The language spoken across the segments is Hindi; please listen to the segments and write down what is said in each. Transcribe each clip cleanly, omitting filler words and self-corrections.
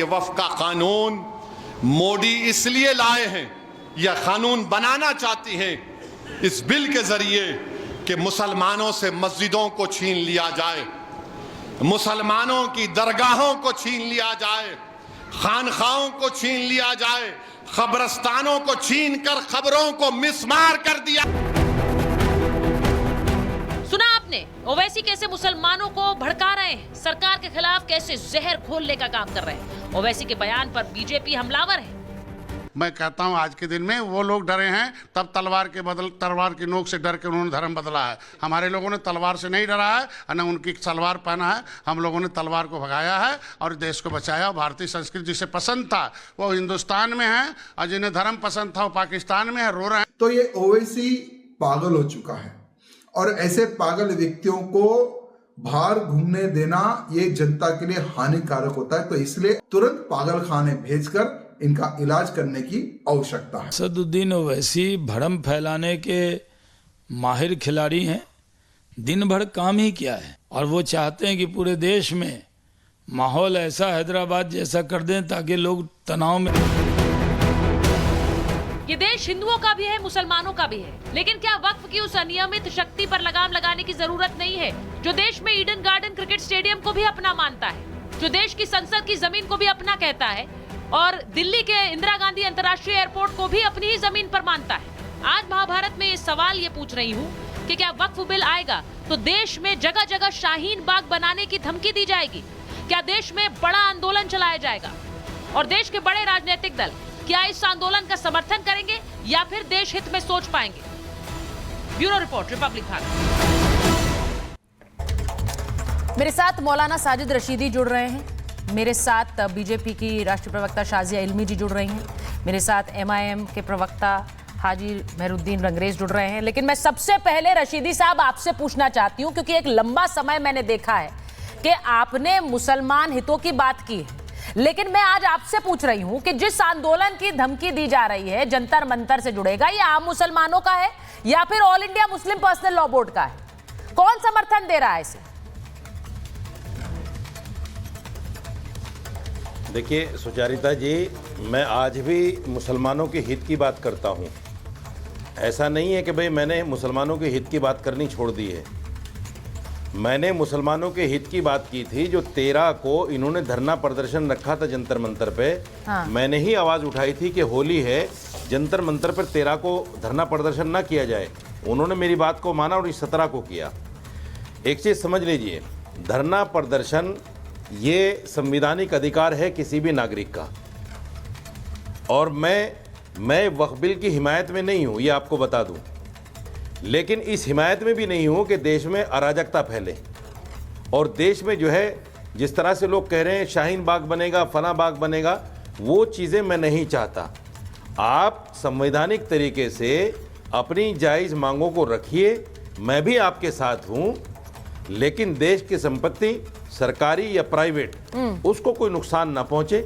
वक्फ का कानून मोदी इसलिए लाए हैं, यह कानून बनाना चाहती हैं इस बिल के जरिए कि मुसलमानों से मस्जिदों को छीन लिया जाए, मुसलमानों की दरगाहों को छीन लिया जाए, खानखाओं को छीन लिया जाए, कब्रस्तानों को छीन कर खबरों को मिसमार कर दिया। सुना आपने ओवैसी कैसे मुसलमानों को भड़का रहे हैं, सरकार के खिलाफ कैसे जहर घोलने का काम कर रहे हैं। ओवैसी के बयान पर बीजेपी हमलावर है। मैं कहता हूं आज के दिन में वो लोग डरे हैं, तब तलवार की नोक से डर के उन्होंने धर्म बदला है। हमारे लोगों ने तलवार से नहीं डरा है और न उनकी सलवार पहना है। हम लोगों ने तलवार को भगाया है और देश को बचाया। भारतीय संस्कृति जिसे पसंद था वो हिंदुस्तान में है और जिन्हें धर्म पसंद था वो पाकिस्तान में है, रो रहे हैं। तो ये ओवैसी पागल हो चुका है और ऐसे पागल व्यक्तियों को बाहर घूमने देना ये जनता के लिए हानिकारक होता है। तो इसलिए तुरंत पागल खाने भेजकर इनका इलाज करने की आवश्यकता है। असदुद्दीन ओवैसी भ्रम फैलाने के माहिर खिलाड़ी हैं। दिन भर काम ही किया है और वो चाहते हैं कि पूरे देश में माहौल ऐसा हैदराबाद जैसा कर दें ताकि लोग तनाव में। ये देश हिंदुओं का भी है, मुसलमानों का भी है, लेकिन क्या वक्फ की उस अनियमित शक्ति पर लगाम लगाने की जरूरत नहीं है जो देश में ईडन गार्डन क्रिकेट स्टेडियम को भी अपना मानता है, जो देश की संसद की जमीन को भी अपना कहता है और दिल्ली के इंदिरा गांधी अंतर्राष्ट्रीय एयरपोर्ट को भी अपनी ही जमीन पर मानता है। आज महाभारत में ये सवाल ये पूछ रही हूँ कि क्या वक्फ बिल आएगा तो देश में जगह जगह शाहीन बाग बनाने की धमकी दी जाएगी? क्या देश में बड़ा आंदोलन चलाया जाएगा और देश के बड़े राजनीतिक दल क्या इस आंदोलन का समर्थन करेंगे या फिर देश हित में सोच पाएंगे? Bureau report, Republic Bharat. मेरे साथ मौलाना साजिद रशीदी जुड़ रहे हैं, मेरे साथ बीजेपी की राष्ट्रीय प्रवक्ता शाजिया इल्मी जी जुड़ रही हैं, मेरे साथ एमआईएम के प्रवक्ता हाजी मेहरुद्दीन रंगरेज जुड़ रहे हैं। लेकिन मैं सबसे पहले रशीदी साहब आपसे पूछना चाहती हूं, क्योंकि एक लंबा समय मैंने देखा है कि आपने मुसलमान हितों की बात की है, लेकिन मैं आज आपसे पूछ रही हूं कि जिस आंदोलन की धमकी दी जा रही है जंतर मंतर से जुड़ेगा, ये आम मुसलमानों का है या फिर all India Muslim personal law board का है? कौन समर्थन दे रहा है इसे? देखिए सुचारिता जी, मैं आज भी मुसलमानों के हित की बात करता हूं। ऐसा नहीं है कि भाई मैंने मुसलमानों के हित की बात करनी छोड़ दी है। मैंने मुसलमानों के हित की बात की थी। जो 13 को इन्होंने धरना प्रदर्शन रखा था जंतर मंतर पे, हाँ। मैंने ही आवाज़ उठाई थी कि होली है, जंतर मंतर पर 13 को धरना प्रदर्शन ना किया जाए। उन्होंने मेरी बात को माना और इस 17 को किया। एक चीज़ समझ लीजिए, धरना प्रदर्शन ये संवैधानिक अधिकार है किसी भी नागरिक का, और मैं वक्फ बिल की हिमायत में नहीं हूँ, ये आपको बता दूँ। लेकिन इस हिमायत में भी नहीं हूँ कि देश में अराजकता फैले और देश में जो है जिस तरह से लोग कह रहे हैं शाहीन बाग बनेगा, फला बाग बनेगा, वो चीज़ें मैं नहीं चाहता। आप संवैधानिक तरीके से अपनी जायज़ मांगों को रखिए, मैं भी आपके साथ हूँ, लेकिन देश की संपत्ति सरकारी या प्राइवेट उसको कोई नुकसान ना पहुंचे,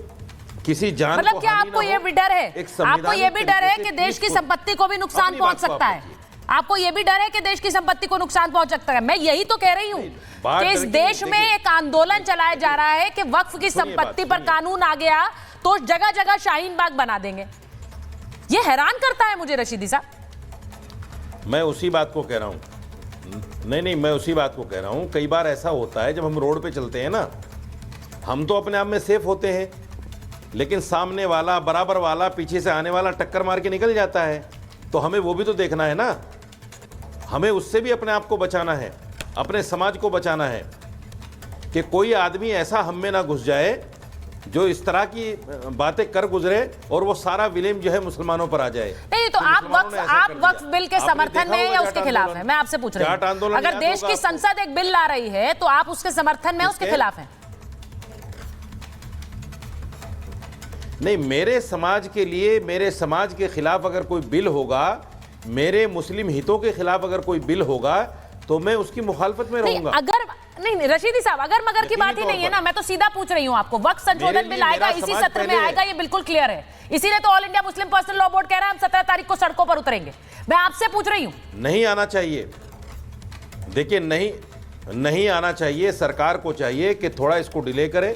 किसी जान मतलब को क्या आपको ये भी डर है, आपको ये भी डर है कि देश की संपत्ति को भी नुकसान पहुंच सकता है? आपको ये भी डर है कि देश की संपत्ति को नुकसान पहुंच सकता है? मैं यही तो कह रही हूँ कि इस देश में एक आंदोलन चलाया जा रहा है कि वक्फ की संपत्ति पर कानून आ गया तो जगह जगह शाहीन बाग बना देंगे। ये हैरान करता है मुझे रशीदी साहब। मैं उसी बात को कह रहा हूँ, नहीं, मैं उसी बात को कह रहा हूँ। कई बार ऐसा होता है जब हम रोड पे चलते हैं ना, हम तो अपने आप में सेफ होते हैं, लेकिन सामने वाला, बराबर वाला, पीछे से आने वाला टक्कर मार के निकल जाता है, तो हमें वो भी तो देखना है ना। हमें उससे भी अपने आप को बचाना है, अपने समाज को बचाना है कि कोई आदमी ऐसा हम में ना घुस जाए जो इस तरह की बातें कर गुजरे और वो सारा विलेम जो है मुसलमानों पर आ जाए। नहीं तो आप वक्फ बिल के समर्थन में या उसके खिलाफ हैं? मैं आपसे पूछ रही हूं, अगर देश की संसद एक बिल ला रही है तो आप उसके समर्थन में उसके खिलाफ हैं? नहीं, मेरे समाज के लिए, मेरे समाज के खिलाफ अगर कोई बिल होगा, मेरे मुस्लिम हितों के खिलाफ अगर कोई बिल होगा तो मैं उसकी मुखालफत में रहूंगा। अगर नहीं रशीदी साहब, अगर मगर की बात ही नहीं है ना, मैं तो सीधा पूछ रही हूँ आपको। वक्फ संशोधन बिल आएगा, इसी सत्र में आएगा, ये बिल्कुल क्लियर है। इसीलिए तो all India Muslim personal law board कह रहा है हम 17 तारीख को सड़कों पर उतरेंगे। मैं आपसे पूछ रही हूँ। नहीं आना चाहिए, देखिए नहीं आना चाहिए। सरकार को चाहिए कि थोड़ा इसको डिले करे,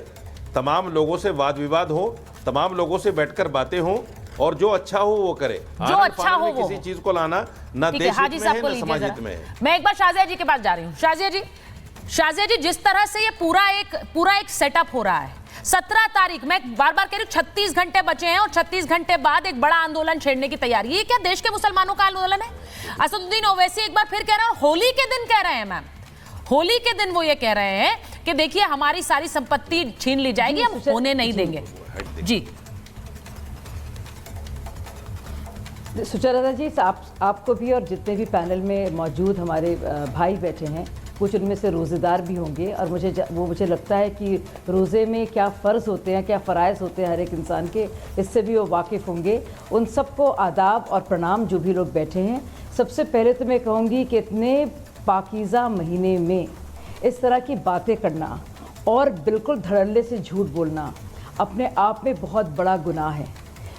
तमाम लोगों से वाद विवाद हो, तमाम लोगों से बैठकर बातें हों और जो अच्छा हो वो करे। जो अच्छा हो वो किसी चीज को लाना ना ठीक है, देश हाजी हित में साहब है को ना लीजिए समाज जरा। हित में है। मैं एक बार शाजिया जी के पास जा रही हूँ। शाजिया जी, जिस तरह से ये पूरा एक सेटअप हो रहा है, 17 तारीख, मैं बार बार कह रही हूँ 36 घंटे बचे हैं और 36 घंटे बाद एक बड़ा आंदोलन छेड़ने की तैयारी। ये क्या देश के मुसलमानों का आंदोलन है? असदुद्दीन ओवैसी एक बार फिर कह रहे हैं, होली के दिन कह रहे हैं मैम, होली के दिन वो ये कह रहे हैं कि देखिए हमारी सारी संपत्ति छीन ली जाएगी, हम होने नहीं देंगे। जी सुचेता जी, आपको भी और जितने भी पैनल में मौजूद हमारे भाई बैठे हैं, कुछ उनमें से रोज़ेदार भी होंगे और मुझे लगता है कि रोज़े में क्या फ़र्ज़ होते हैं, क्या फ़राइज़ होते हैं हर एक इंसान के, इससे भी वो वाकिफ़ होंगे। उन सबको आदाब और प्रणाम जो भी लोग बैठे हैं। सबसे पहले तो मैं कहूँगी कि इतने पाकीज़ा महीने में इस तरह की बातें करना और बिल्कुल धड़ल्ले से झूठ बोलना अपने आप में बहुत बड़ा गुनाह है।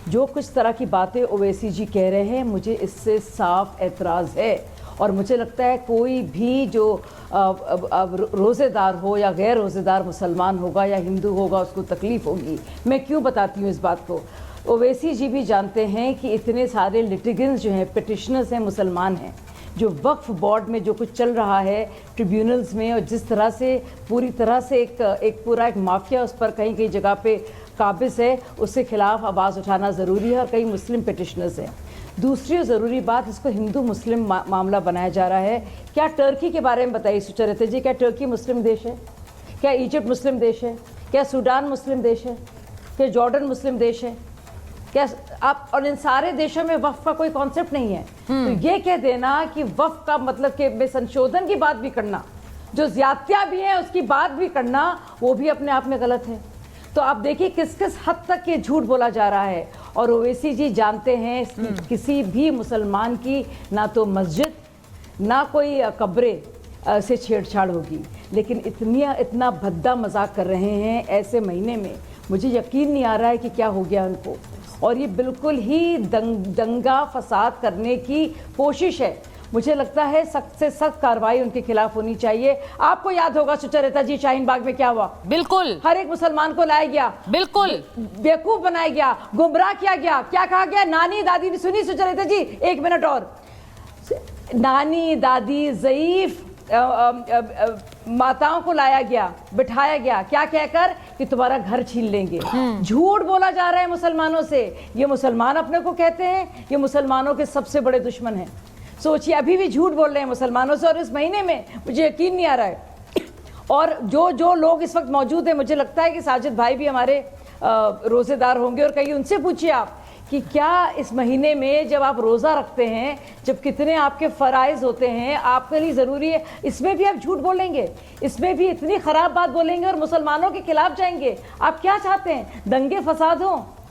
जो कुछ तरह की बातें ओवैसी जी कह रहे हैं, मुझे इससे साफ एतराज़ है और मुझे लगता है कोई भी जो रोज़ेदार हो या गैर रोज़ेदार मुसलमान होगा या हिंदू होगा उसको तकलीफ़ होगी। मैं क्यों बताती हूँ इस बात को? ओवैसी जी भी जानते हैं कि इतने सारे लिटिगेंट्स जो हैं, पिटिशनर्स हैं, मुसलमान हैं, जो वक्फ बोर्ड में जो कुछ चल रहा है ट्रिब्यूनल्स में, और जिस तरह से पूरी तरह से एक पूरा माफिया उस पर कहीं कहीं जगह पे काबिज है, उसके खिलाफ आवाज़ उठाना ज़रूरी है और कई मुस्लिम पिटिशनर्स हैं। दूसरी ज़रूरी बात, इसको हिंदू मुस्लिम मामला बनाया जा रहा है। क्या टर्की के बारे में बताइए सुचरिता जी, क्या टर्की मुस्लिम देश है? क्या इजिप्ट मुस्लिम देश है? क्या सूडान मुस्लिम देश है? क्या जॉर्डन मुस्लिम देश है? क्या आप, और इन सारे देशों में वक्फ का कोई कॉन्सेप्ट नहीं है। तो ये कह देना कि वक्फ का मतलब कि में संशोधन की बात भी करना, जो ज्यादतियाँ भी हैं उसकी बात भी करना, वो भी अपने आप में गलत है। तो आप देखिए किस किस हद तक ये झूठ बोला जा रहा है। और ओवैसी जी जानते हैं किसी भी मुसलमान की ना तो मस्जिद ना कोई कब्रे से छेड़छाड़ होगी, लेकिन इतना भद्दा मजाक कर रहे हैं ऐसे महीने में। मुझे यकीन नहीं आ रहा है कि क्या हो गया उनको, और ये बिल्कुल ही दंगा फसाद करने की कोशिश है। मुझे लगता है सख्त से सख्त कार्रवाई उनके खिलाफ होनी चाहिए। आपको याद होगा सुचरिता जी, शाहीन बाग में क्या हुआ? बिल्कुल, हर एक मुसलमान को लाया गया, बिल्कुल बेवकूफ बनाया गया, गुमराह किया गया। क्या कहा गया? नानी दादी, सुनी सुचरिता जी, एक मिनट और, नानी दादी ज़ईफ माताओं को लाया गया, बिठाया गया, क्या कहकर कि तुम्हारा घर छीन लेंगे। झूठ बोला जा रहा है मुसलमानों से। ये मुसलमान अपने को कहते हैं, ये मुसलमानों के सबसे बड़े दुश्मन हैं। सोचिए, अभी भी झूठ बोल रहे हैं मुसलमानों से, और इस महीने में मुझे यकीन नहीं आ रहा है। और जो लोग इस वक्त मौजूद हैं, मुझे लगता है कि साजिद भाई भी हमारे रोज़ेदार होंगे, और कहीं उनसे पूछिए आप कि क्या इस महीने में जब आप रोज़ा रखते हैं, जब कितने आपके फ़राइज़ होते हैं, आपके लिए ज़रूरी है, इसमें भी आप झूठ बोलेंगे, इसमें भी इतनी ख़राब बात बोलेंगे और मुसलमानों के खिलाफ जाएंगे। आप क्या चाहते हैं? दंगे फसाद हों?